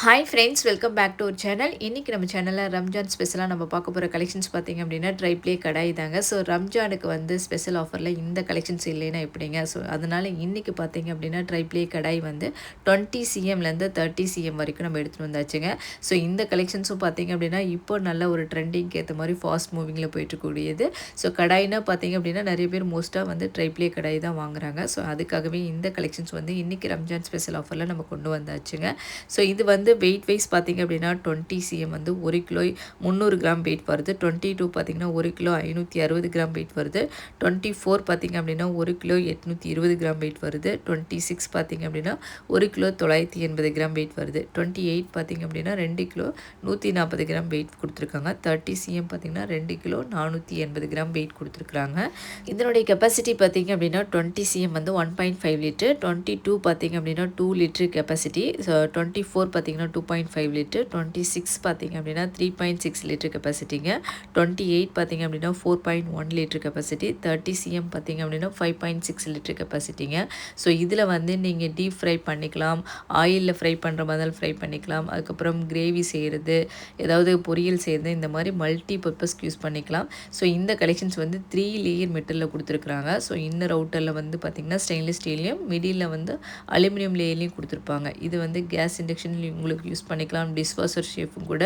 Hi friends, welcome back to our channel. இன்றைக்கி நம்ம சேனலில் ரம்ஜான் ஸ்பெஷலாக நம்ம பார்க்க போகிற கலெக்ஷன்ஸ் பார்த்திங்க அப்படின்னா ட்ரை ப்ளே கடாய் தாங்க. ஸோ ரம்ஜானுக்கு வந்து ஸ்பெஷல் ஆஃபரில் இந்த கலெக்ஷன்ஸ் இல்லைன்னா எப்படிங்க? ஸோ அதனால் இன்றைக்கி பார்த்திங்க அப்படின்னா ட்ரை ப்ளே கடாய் வந்து 20 cmலேருந்து 30 cm வரைக்கும் நம்ம எடுத்துகிட்டு வந்தாச்சுங்க. ஸோ இந்த கலெக்ஷன்ஸும் பார்த்திங்க அப்படின்னா இப்போ நல்ல ஒரு ட்ரெண்டிங்க்கு ஏற்ற மாதிரி ஃபாஸ்ட் மூவிங்கில் போயிட்டுருக்கூடியது. ஸோ கடாய்னா பார்த்திங்க அப்படின்னா நிறைய பேர் மோஸ்ட்டாக வந்து ட்ரை ப்ளே கடாய் தான் வாங்குறாங்க. ஸோ அதுக்காகவே இந்த கலெக்ஷன்ஸ் வந்து இன்றைக்கி ரம்ஜான் ஸ்பெஷல் ஆஃபரில் நம்ம கொண்டு வந்தாச்சுங்க. ஸோ இது வந்து வெயிட் வைஸ் பார்த்திங்க அப்படின்னா 20 cm வந்து 1 கிலோ 300 கிராம் வெயிட் வருது. 22 பார்த்திங்கன்னா 1 கிலோ 560 கிராம் வெயிட் வருது. 24 பார்த்திங்க அப்படின்னா 1 கிலோ 820 கிராம் வெயிட் வருது. 26 பார்த்திங்க அப்படின்னா 1 கிலோ 980 கிராம் வெயிட் வருது. 28 பார்த்திங்க அப்படின்னா 2 கிலோ 140 கிராம் வெயிட் கொடுத்துருக்காங்க. 30 cm பார்த்திங்கன்னா 2 கிலோ 480 கிராம் வெயிட் கொடுத்துருக்குறாங்க. இதனுடைய கெப்பாசிட்டி பார்த்திங்க அப்படின்னா 20 cm வந்து 1.5 லிட்டர். 22 பார்த்திங்க அப்படின்னா 2 லிட்டர் கெப்பாசிட்டி. ஸோ 24 பார்த்திங்கன்னா 2.5 லிட்டர். 26 பார்த்திங்க அப்படின்னா 3.6 லிட்டர் கெப்பாசிட்டிங்க. 28 பார்த்திங்க அப்படின்னா 4.1 லிட்டர் கெப்பாசிட்டி. 30 cm பார்த்திங்க அப்படின்னா 5.6 லிட்டர் கெப்பாசிட்டிங்க. ஸோ இதில் வந்து நீங்கள் டீப் ஃப்ரை பண்ணிக்கலாம், ஆயிலில் ஃப்ரை பண்ணுற மாதிரி ஃப்ரை பண்ணிக்கலாம், அதுக்கப்புறம் கிரேவி செய்கிறது, ஏதாவது பொரியல் செய்கிறது, இந்த மாதிரி மல்டி பர்பஸ்க்கு யூஸ் பண்ணிக்கலாம். ஸோ இந்த கலெக்ஷன்ஸ் வந்து 3 லேயர் மெட்டலில் கொடுத்துருக்குறாங்க. ஸோ இன்னர் அவுட்டரில் வந்து பார்த்திங்கன்னா ஸ்டெயின்லெஸ் ஸ்டீல்லையும், மிடியில் வந்து அலுமினியம் லேயர்லையும் கொடுத்துருப்பாங்க. இது வந்து கேஸ் இண்டக்ஷன் உங்களுக்கு யூஸ் பண்ணிக்கலாம், டிஷ்வாஷர் ஷேஃபும் கூட.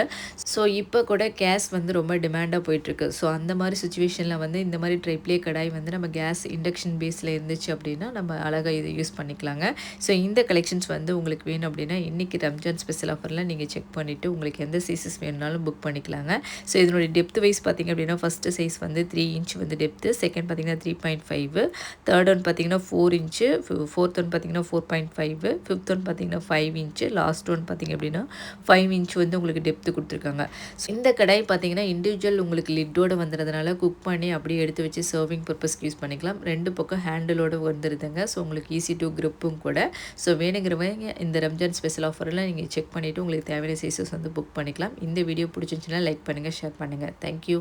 ஸோ இப்போ கூட கேஸ் வந்து ரொம்ப டிமாண்டாக போயிட்டுருக்கு. ஸோ அந்த மாதிரி சுச்சுவேஷனில் வந்து இந்த மாதிரி ட்ரை ப்ளே கடாய் வந்து நம்ம கேஸ் இண்டக்ஷன் பேஸில் இருந்துச்சு அப்படின்னா நம்ம அழகாக இதை யூஸ் பண்ணிக்கலாங்க. ஸோ இந்த கலெக்ஷன்ஸ் வந்து உங்களுக்கு வேணும் அப்படின்னா இன்றைக்கி ரம்ஜான் ஸ்பெஷல் ஆஃபரில் நீங்கள் செக் பண்ணிவிட்டு உங்களுக்கு எந்த சைஸஸ் வேணுனாலும் புக் பண்ணிக்கலாங்க. ஸோ இதனுடைய டெப்த் வைஸ் பார்த்திங்க அப்படின்னா ஃபஸ்ட்டு சைஸ் வந்து 3 இன்ச் வந்து டெப்த்து, செகண்ட் பார்த்திங்கன்னா 3.5, தேர்ட் ஒன் பார்த்திங்கன்னா 4 இன்ச்சு, ஃபோர்த் ஒன் பார்த்திங்கன்னா 4.5, ஃபிஃப்த் ஒன் பார்த்திங்கன்னா 5 இன்ச்சு, லாஸ்ட் ஒன் பார்த்திங்க அப்படின்னா 5 இன்ச் வந்து உங்களுக்கு டெப்த்து கொடுத்துருக்காங்க. ஸோ இந்த கடாய் பார்த்தீங்கன்னா இண்டிவிஜுவல் உங்களுக்கு லிட்டோடு வந்துடுறதுனால குக் பண்ணி அப்படியே எடுத்து வச்சு சர்விங் பர்பஸ்க்கு யூஸ் பண்ணிக்கலாம். 2 பக்கம் ஹேண்டிலோடு வந்துடுதுங்க. ஸோ உங்களுக்கு ஈஸி டு கிரிப்பும் கூட. ஸோ வேணுங்கிறவங்க இந்த ரம்ஜான் ஸ்பெஷல் ஆஃபரில் நீங்கள் செக் பண்ணிவிட்டு உங்களுக்கு தேவையான சைஸஸ் வந்து புக் பண்ணிக்கலாம். இந்த வீடியோ பிடிச்சிருந்துச்சுன்னா லைக் பண்ணுங்கள், ஷேர் பண்ணுங்கள். தேங்க்யூ.